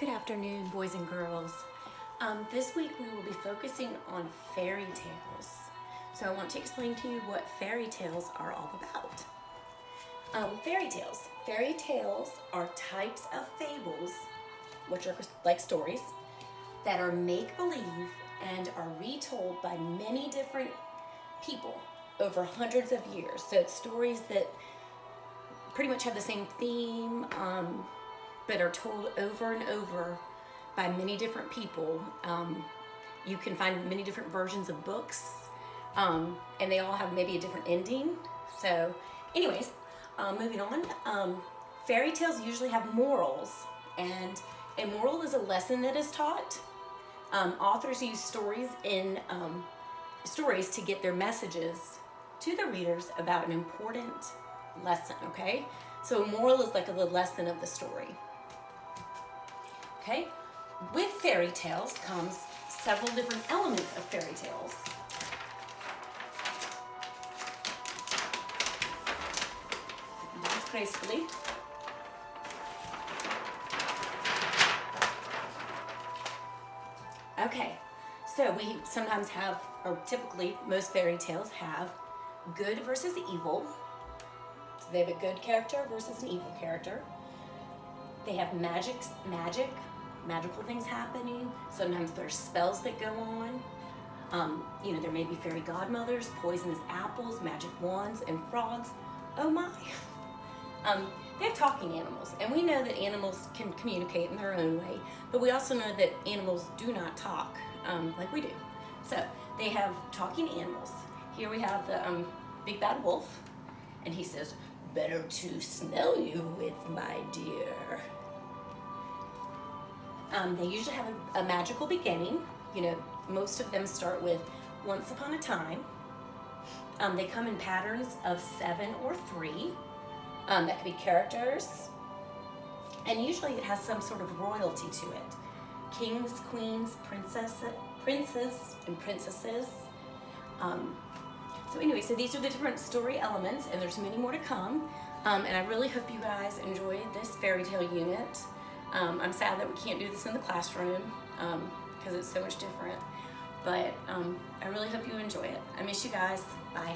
Good afternoon, boys and girls. This week we will be focusing on fairy tales. So I want to explain to you what fairy tales are all about. Fairy tales. Fairy tales are types of fables, which are like stories, that are make-believe and are retold by many different people over hundreds of years. So it's stories that pretty much have the same theme, but are told over and over by many different people. You can find many different versions of books, and they all have maybe a different ending. So anyways, moving on. Fairy tales usually have morals, and a moral is a lesson that is taught. Authors use stories to get their messages to the readers about an important lesson, okay? So a moral is like the lesson of the story. Okay? With fairy tales comes several different elements of fairy tales. Just gracefully. Okay, so we sometimes have, or typically most fairy tales have, good versus evil. So they have a good character versus an evil character. They have magical things happening. Sometimes there's spells that go on. There may be fairy godmothers, poisonous apples, magic wands, and frogs. Oh my. They have talking animals, and we know that animals can communicate in their own way, but we also know that animals do not talk like we do. So they have talking animals. Here we have the big bad wolf, and he says, "Better to smell you with, my dear." They usually have a magical beginning. Most of them start with once upon a time. They come in patterns of 7 or 3. That could be characters. And usually it has some sort of royalty to it. Kings, queens, princes, and princesses. So these are the different story elements, and there's many more to come. And I really hope you guys enjoyed this fairy tale unit. I'm sad that we can't do this in the classroom because it's so much different. But I really hope you enjoy it. I miss you guys. Bye.